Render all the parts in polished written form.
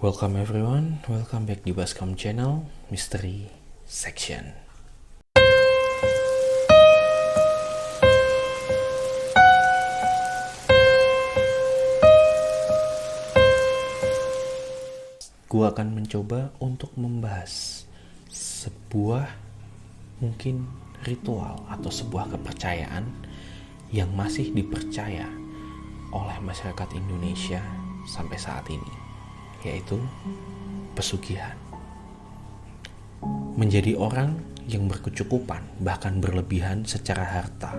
Welcome everyone, welcome back di Bascom Channel Mystery Section. Gua akan mencoba untuk membahas sebuah mungkin ritual atau sebuah kepercayaan yang masih dipercaya oleh masyarakat Indonesia sampai saat ini, yaitu pesugihan. Menjadi orang yang berkecukupan, bahkan berlebihan secara harta,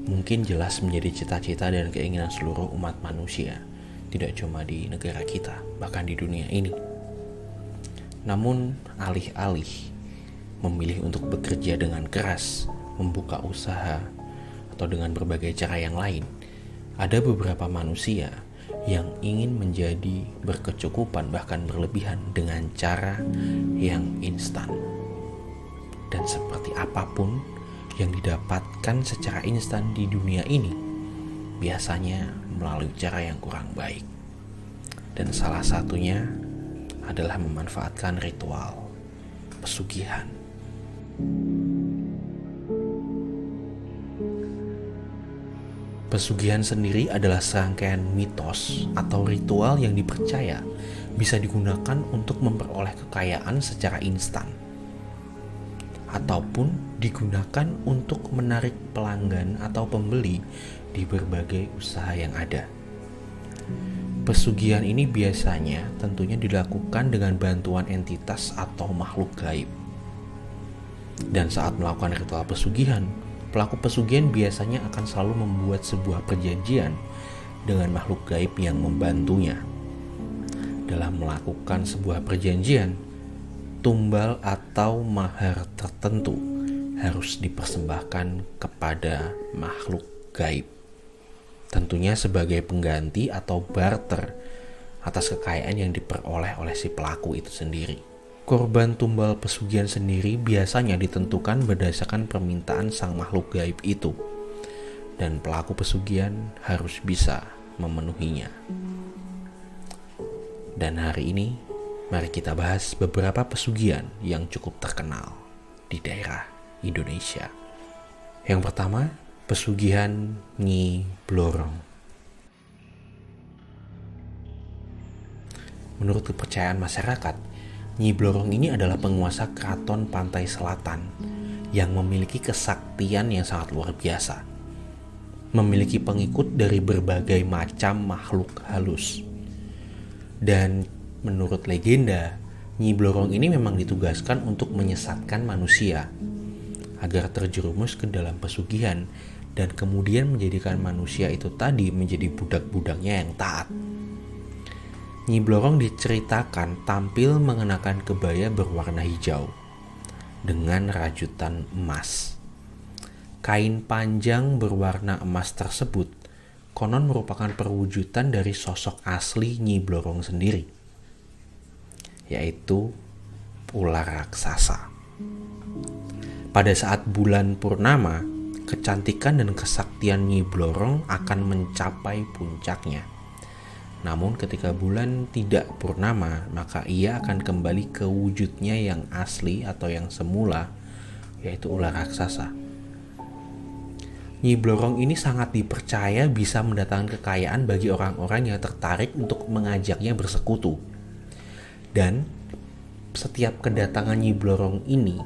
mungkin jelas menjadi cita-cita dan keinginan seluruh umat manusia, tidak cuma di negara kita, bahkan di dunia ini. Namun, alih-alih memilih untuk bekerja dengan keras, membuka usaha, atau dengan berbagai cara yang lain, ada beberapa manusia yang ingin menjadi berkecukupan bahkan berlebihan dengan cara yang instan. Dan seperti apapun yang didapatkan secara instan di dunia ini, biasanya melalui cara yang kurang baik. Dan salah satunya adalah memanfaatkan ritual pesugihan. Pesugihan sendiri adalah serangkaian mitos atau ritual yang dipercaya bisa digunakan untuk memperoleh kekayaan secara instan, ataupun digunakan untuk menarik pelanggan atau pembeli di berbagai usaha yang ada. Pesugihan ini biasanya tentunya dilakukan dengan bantuan entitas atau makhluk gaib. Dan saat melakukan ritual pesugihan, pelaku pesugihan biasanya akan selalu membuat sebuah perjanjian dengan makhluk gaib yang membantunya. Dalam melakukan sebuah perjanjian, tumbal atau mahar tertentu harus dipersembahkan kepada makhluk gaib. Tentunya sebagai pengganti atau barter atas kekayaan yang diperoleh oleh si pelaku itu sendiri. Korban tumbal pesugihan sendiri biasanya ditentukan berdasarkan permintaan sang makhluk gaib itu, dan pelaku pesugihan harus bisa memenuhinya. Dan hari ini, mari kita bahas beberapa pesugihan yang cukup terkenal di daerah Indonesia. Yang pertama, pesugihan Nyi Blorong. Menurut kepercayaan masyarakat, Nyi Blorong ini adalah penguasa keraton pantai selatan yang memiliki kesaktian yang sangat luar biasa. Memiliki pengikut dari berbagai macam makhluk halus. Dan menurut legenda, Nyi Blorong ini memang ditugaskan untuk menyesatkan manusia agar terjerumus ke dalam pesugihan dan kemudian menjadikan manusia itu tadi menjadi budak-budaknya yang taat. Nyi Blorong diceritakan tampil mengenakan kebaya berwarna hijau dengan rajutan emas. Kain panjang berwarna emas tersebut konon merupakan perwujudan dari sosok asli Nyi Blorong sendiri, yaitu ular raksasa. Pada saat bulan purnama, kecantikan dan kesaktian Nyi Blorong akan mencapai puncaknya. Namun ketika bulan tidak purnama, maka ia akan kembali ke wujudnya yang asli atau yang semula, yaitu ular raksasa. Nyi Blorong ini sangat dipercaya bisa mendatangkan kekayaan bagi orang-orang yang tertarik untuk mengajaknya bersekutu. Dan setiap kedatangan Nyi Blorong ini,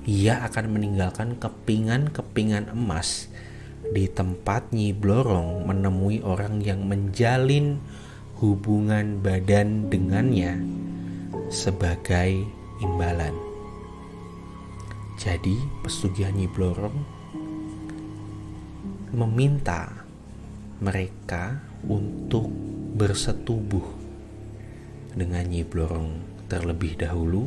ia akan meninggalkan kepingan-kepingan emas di tempat Nyi Blorong menemui orang yang menjalin hubungan badan dengannya sebagai imbalan. Jadi pesugihan Nyi Blorong meminta mereka untuk bersetubuh dengan Nyi Blorong terlebih dahulu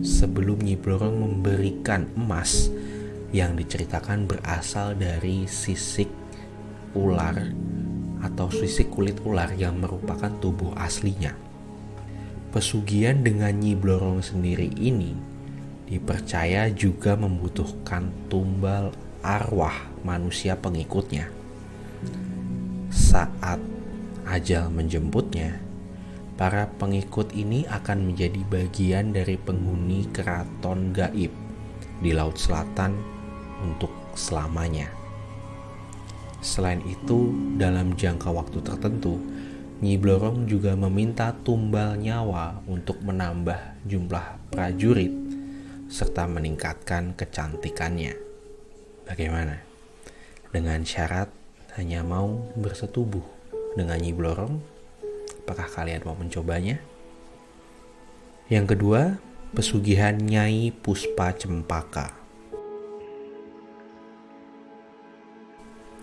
sebelum Nyi Blorong memberikan emas yang diceritakan berasal dari sisik ular atau sisik kulit ular yang merupakan tubuh aslinya. Pesugihan dengan Nyi Blorong sendiri ini dipercaya juga membutuhkan tumbal arwah manusia pengikutnya. Saat ajal menjemputnya, para pengikut ini akan menjadi bagian dari penghuni keraton gaib di Laut Selatan untuk selamanya. Selain itu, dalam jangka waktu tertentu, Nyi Blorong juga meminta tumbal nyawa untuk menambah jumlah prajurit serta meningkatkan kecantikannya. Bagaimana? Dengan syarat hanya mau bersetubuh dengan Nyi Blorong. Apakah kalian mau mencobanya? Yang kedua, pesugihan Nyai Puspa Cempaka.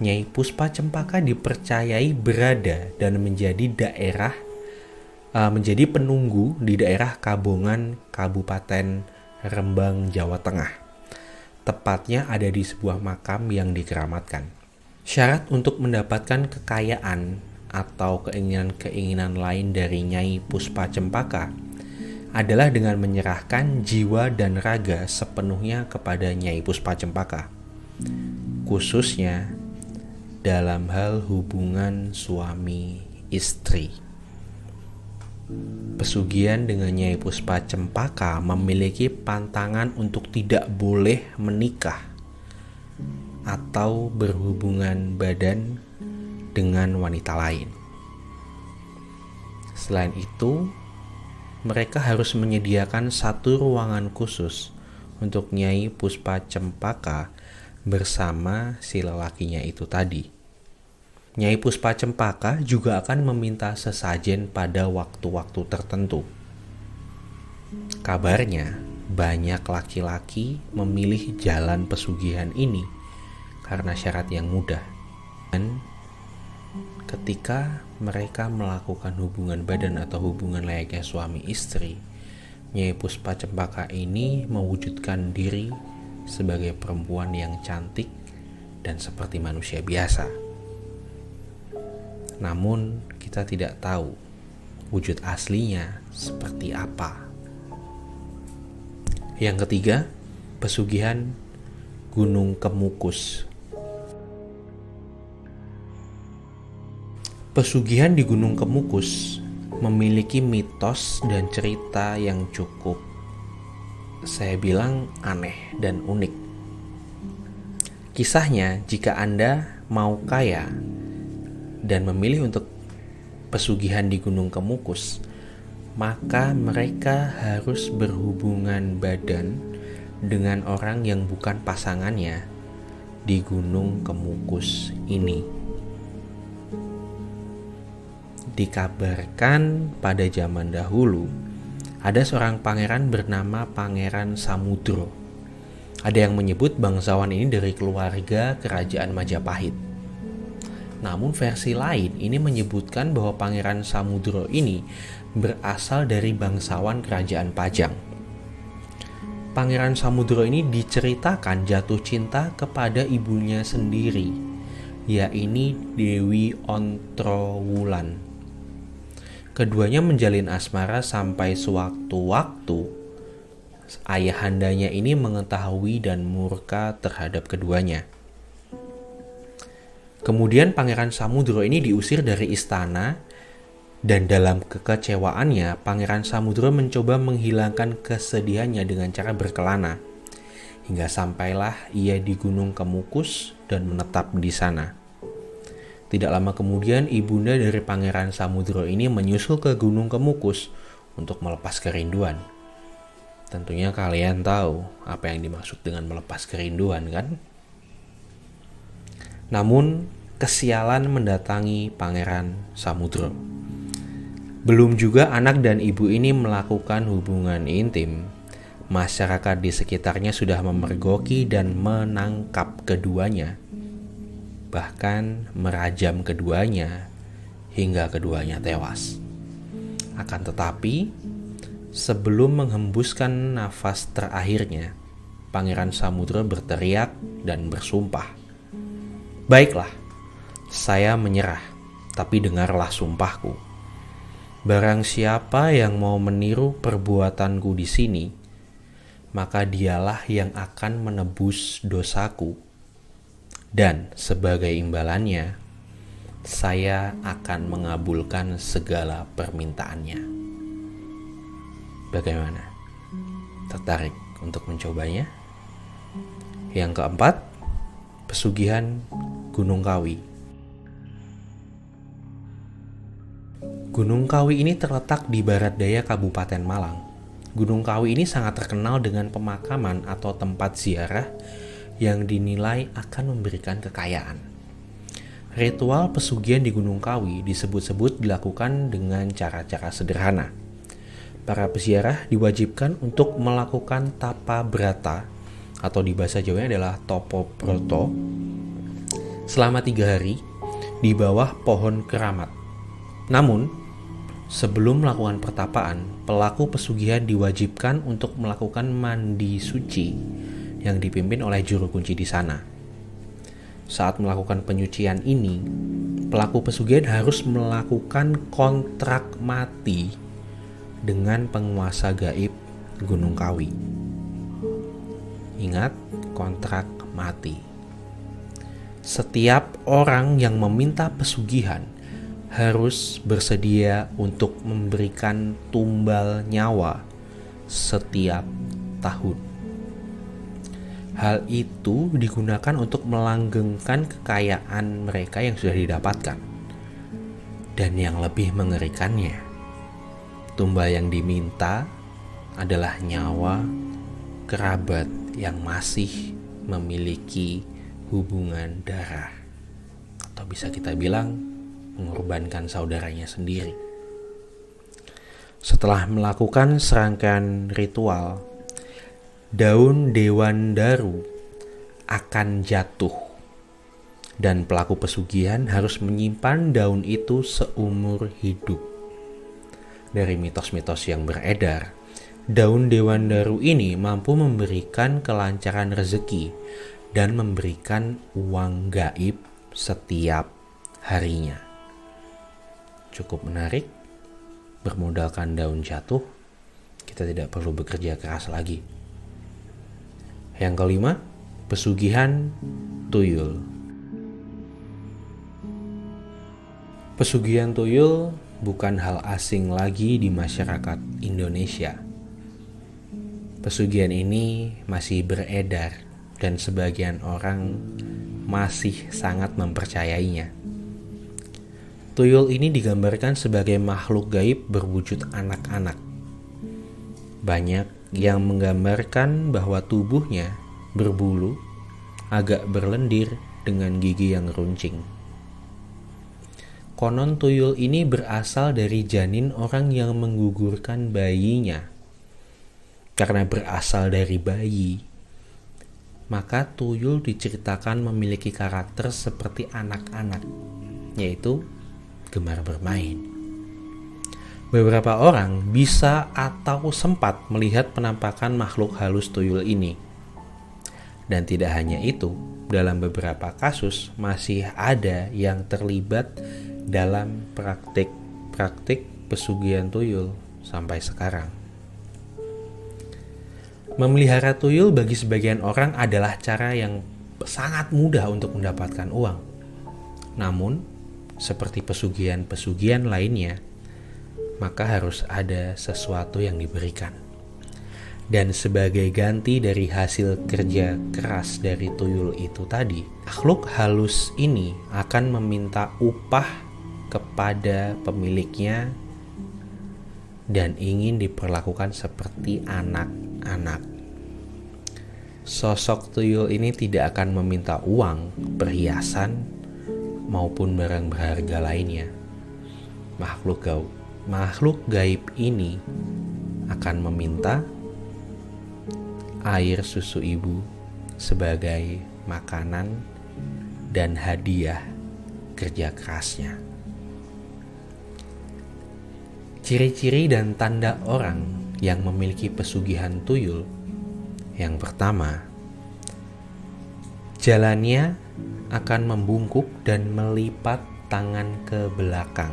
Nyai Puspa Cempaka dipercayai berada dan menjadi penunggu di daerah Kabongan, Kabupaten Rembang, Jawa Tengah. Tepatnya ada di sebuah makam yang dikeramatkan. Syarat untuk mendapatkan kekayaan atau keinginan-keinginan lain dari Nyai Puspa Cempaka adalah dengan menyerahkan jiwa dan raga sepenuhnya kepada Nyai Puspa Cempaka, khususnya dalam hal hubungan suami istri. Pesugihan dengan Nyai Puspa Cempaka memiliki pantangan untuk tidak boleh menikah atau berhubungan badan dengan wanita lain. Selain itu, mereka harus menyediakan satu ruangan khusus untuk Nyai Puspa Cempaka bersama si lelakinya itu tadi. Nyai Puspa Cempaka juga akan meminta sesajen pada waktu-waktu tertentu. Kabarnya, banyak laki-laki memilih jalan pesugihan ini karena syarat yang mudah. Dan ketika mereka melakukan hubungan badan atau hubungan layaknya suami istri, Nyai Puspa Cempaka ini mewujudkan diri sebagai perempuan yang cantik dan seperti manusia biasa. Namun kita tidak tahu wujud aslinya seperti apa. Yang ketiga, pesugihan Gunung Kemukus. Pesugihan di Gunung Kemukus memiliki mitos dan cerita yang cukup, saya bilang, aneh dan unik. Kisahnya, jika Anda mau kaya dan memilih untuk pesugihan di Gunung Kemukus, maka mereka harus berhubungan badan dengan orang yang bukan pasangannya di Gunung Kemukus ini. Dikabarkan pada zaman dahulu ada seorang pangeran bernama Pangeran Samudro. Ada yang menyebut bangsawan ini dari keluarga kerajaan Majapahit. Namun versi lain ini menyebutkan bahwa Pangeran Samudro ini berasal dari bangsawan kerajaan Pajang. Pangeran Samudro ini diceritakan jatuh cinta kepada ibunya sendiri, yaitu Dewi Ontrowulan. Keduanya menjalin asmara sampai sewaktu-waktu ayahandanya ini mengetahui dan murka terhadap keduanya. Kemudian Pangeran Samudro ini diusir dari istana, dan dalam kekecewaannya Pangeran Samudro mencoba menghilangkan kesedihannya dengan cara berkelana, hingga sampailah ia di Gunung Kemukus dan menetap di sana. Tidak lama kemudian ibunda dari Pangeran Samudro ini menyusul ke Gunung Kemukus untuk melepas kerinduan. Tentunya kalian tahu apa yang dimaksud dengan melepas kerinduan, kan? Namun kesialan mendatangi Pangeran Samudro. Belum juga anak dan ibu ini melakukan hubungan intim, masyarakat di sekitarnya sudah memergoki dan menangkap keduanya, bahkan merajam keduanya hingga keduanya tewas. Akan tetapi, sebelum menghembuskan nafas terakhirnya, Pangeran Samudro berteriak dan bersumpah, "Baiklah, saya menyerah, tapi dengarlah sumpahku. Barang siapa yang mau meniru perbuatanku di sini, maka dialah yang akan menebus dosaku. Dan sebagai imbalannya, saya akan mengabulkan segala permintaannya. Bagaimana? Tertarik untuk mencobanya? Yang keempat, pesugihan Gunung Kawi. Gunung Kawi ini terletak di barat daya Kabupaten Malang. Gunung Kawi ini sangat terkenal dengan pemakaman atau tempat ziarah yang dinilai akan memberikan kekayaan. Ritual pesugihan di Gunung Kawi disebut-sebut dilakukan dengan cara-cara sederhana. Para peziarah diwajibkan untuk melakukan tapa brata atau di bahasa Jawanya adalah topo broto selama 3 hari di bawah pohon keramat. Namun, sebelum melakukan pertapaan, pelaku pesugihan diwajibkan untuk melakukan mandi suci yang dipimpin oleh juru kunci di sana. Saat melakukan penyucian ini, pelaku pesugihan harus melakukan kontrak mati dengan penguasa gaib Gunung Kawi. Ingat, kontrak mati. Setiap orang yang meminta pesugihan harus bersedia untuk memberikan tumbal nyawa setiap tahun. Hal itu digunakan untuk melanggengkan kekayaan mereka yang sudah didapatkan. Dan yang lebih mengerikannya, tumbal yang diminta adalah nyawa kerabat yang masih memiliki hubungan darah. Atau bisa kita bilang, mengorbankan saudaranya sendiri. Setelah melakukan serangkaian ritual, daun dewandaru akan jatuh dan pelaku pesugihan harus menyimpan daun itu seumur hidup. Dari mitos-mitos yang beredar, daun dewandaru ini mampu memberikan kelancaran rezeki dan memberikan uang gaib setiap harinya. Cukup menarik, bermodalkan daun jatuh, kita tidak perlu bekerja keras lagi. Yang kelima, pesugihan tuyul. Pesugihan tuyul bukan hal asing lagi di masyarakat Indonesia. Pesugihan ini masih beredar dan sebagian orang masih sangat mempercayainya. Tuyul ini digambarkan sebagai makhluk gaib berwujud anak-anak. Banyak yang menggambarkan bahwa tubuhnya berbulu, agak berlendir dengan gigi yang runcing. Konon tuyul ini berasal dari janin orang yang menggugurkan bayinya. Karena berasal dari bayi, maka tuyul diceritakan memiliki karakter seperti anak-anak, yaitu gemar bermain. Beberapa orang bisa atau sempat melihat penampakan makhluk halus tuyul ini. Dan tidak hanya itu, dalam beberapa kasus masih ada yang terlibat dalam praktik pesugihan tuyul sampai sekarang. Memelihara tuyul bagi sebagian orang adalah cara yang sangat mudah untuk mendapatkan uang. Namun, seperti pesugihan-pesugihan lainnya, maka harus ada sesuatu yang diberikan. Dan sebagai ganti dari hasil kerja keras dari tuyul itu tadi, makhluk halus ini akan meminta upah kepada pemiliknya dan ingin diperlakukan seperti anak-anak. Sosok tuyul ini tidak akan meminta uang, perhiasan, maupun barang berharga lainnya. Makhluk gaib ini akan meminta air susu ibu sebagai makanan dan hadiah kerja kerasnya. Ciri-ciri dan tanda orang yang memiliki pesugihan tuyul. Yang pertama, jalannya akan membungkuk dan melipat tangan ke belakang.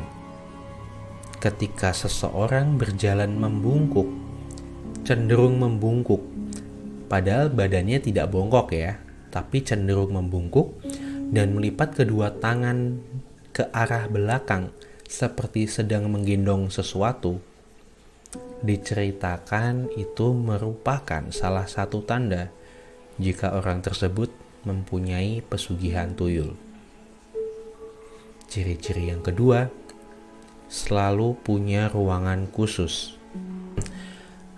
Ketika seseorang berjalan membungkuk, cenderung membungkuk, padahal badannya tidak bongkok ya, tapi cenderung membungkuk dan melipat kedua tangan ke arah belakang seperti sedang menggendong sesuatu, diceritakan itu merupakan salah satu tanda jika orang tersebut mempunyai pesugihan tuyul. Ciri-ciri yang kedua, selalu punya ruangan khusus.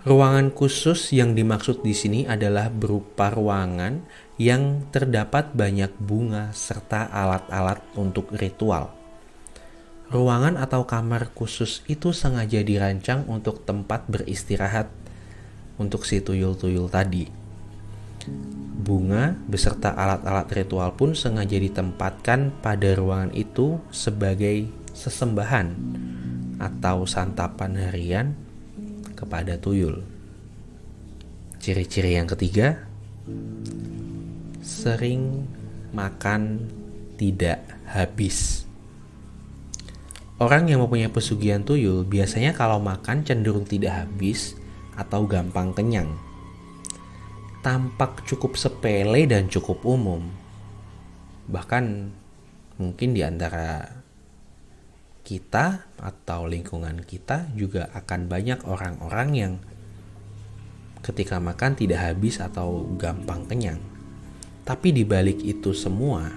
Ruangan khusus yang dimaksud di sini adalah berupa ruangan yang terdapat banyak bunga serta alat-alat untuk ritual. Ruangan atau kamar khusus itu sengaja dirancang untuk tempat beristirahat untuk si tuyul-tuyul tadi. Bunga beserta alat-alat ritual pun sengaja ditempatkan pada ruangan itu sebagai sesembahan atau santapan harian kepada tuyul. Ciri-ciri yang ketiga, sering makan tidak habis. Orang yang mempunyai pesugihan tuyul biasanya kalau makan cenderung tidak habis atau gampang kenyang. Tampak cukup sepele dan cukup umum. Bahkan mungkin di antara kita atau lingkungan kita juga akan banyak orang-orang yang ketika makan tidak habis atau gampang kenyang. Tapi di balik itu semua,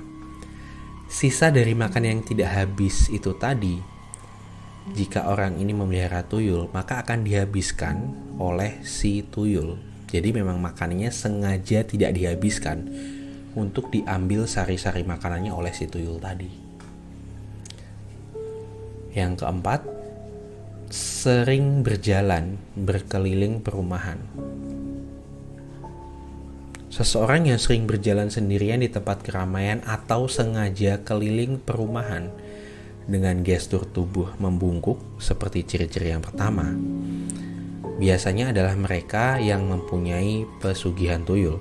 sisa dari makan yang tidak habis itu tadi, jika orang ini memelihara tuyul, maka akan dihabiskan oleh si tuyul. Jadi memang makanannya sengaja tidak dihabiskan untuk diambil sari-sari makanannya oleh si tuyul tadi. Yang keempat, sering berjalan berkeliling perumahan. Seseorang yang sering berjalan sendirian di tempat keramaian atau sengaja keliling perumahan dengan gestur tubuh membungkuk seperti ciri-ciri yang pertama, biasanya adalah mereka yang mempunyai pesugihan tuyul.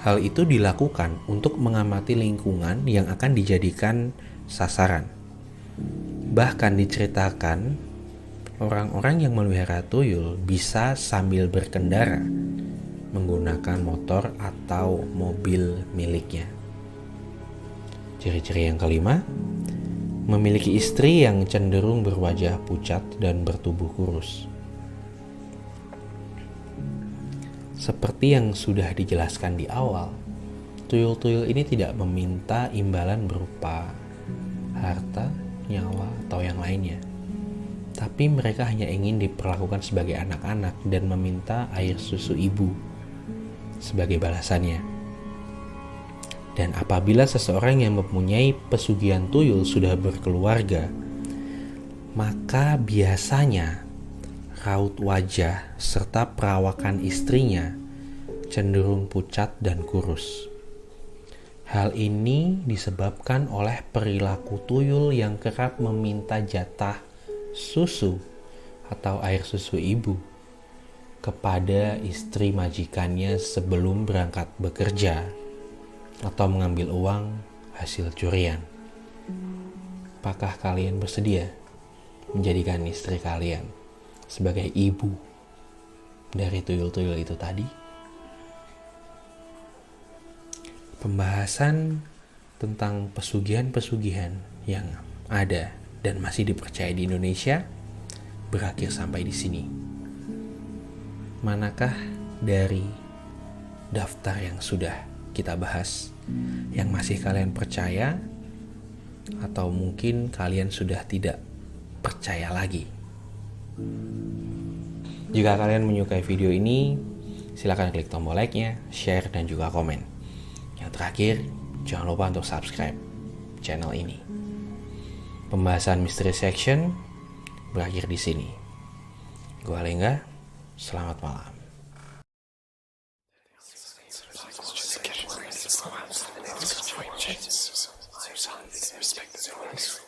Hal itu dilakukan untuk mengamati lingkungan yang akan dijadikan sasaran. Bahkan diceritakan, orang-orang yang memelihara tuyul bisa sambil berkendara menggunakan motor atau mobil miliknya. Ciri-ciri yang kelima, memiliki istri yang cenderung berwajah pucat dan bertubuh kurus. Seperti yang sudah dijelaskan di awal, tuyul-tuyul ini tidak meminta imbalan berupa harta, nyawa, atau yang lainnya. Tapi mereka hanya ingin diperlakukan sebagai anak-anak dan meminta air susu ibu sebagai balasannya. Dan apabila seseorang yang mempunyai pesugihan tuyul sudah berkeluarga, maka biasanya raut wajah serta perawakan istrinya cenderung pucat dan kurus. Hal ini disebabkan oleh perilaku tuyul yang kerap meminta jatah susu atau air susu ibu kepada istri majikannya sebelum berangkat bekerja atau mengambil uang hasil curian. Apakah kalian bersedia menjadikan istri kalian sebagai ibu dari tuyul-tuyul itu tadi? Pembahasan tentang pesugihan-pesugihan yang ada dan masih dipercaya di Indonesia berakhir sampai di sini. Manakah dari daftar yang sudah kita bahas yang masih kalian percaya, atau mungkin kalian sudah tidak percaya lagi? Jika kalian menyukai video ini, silakan klik tombol like-nya, share, dan juga komen. Yang terakhir, jangan lupa untuk subscribe channel ini. Pembahasan Mystery Section berakhir di sini. Gua Lengga, selamat malam. Respect the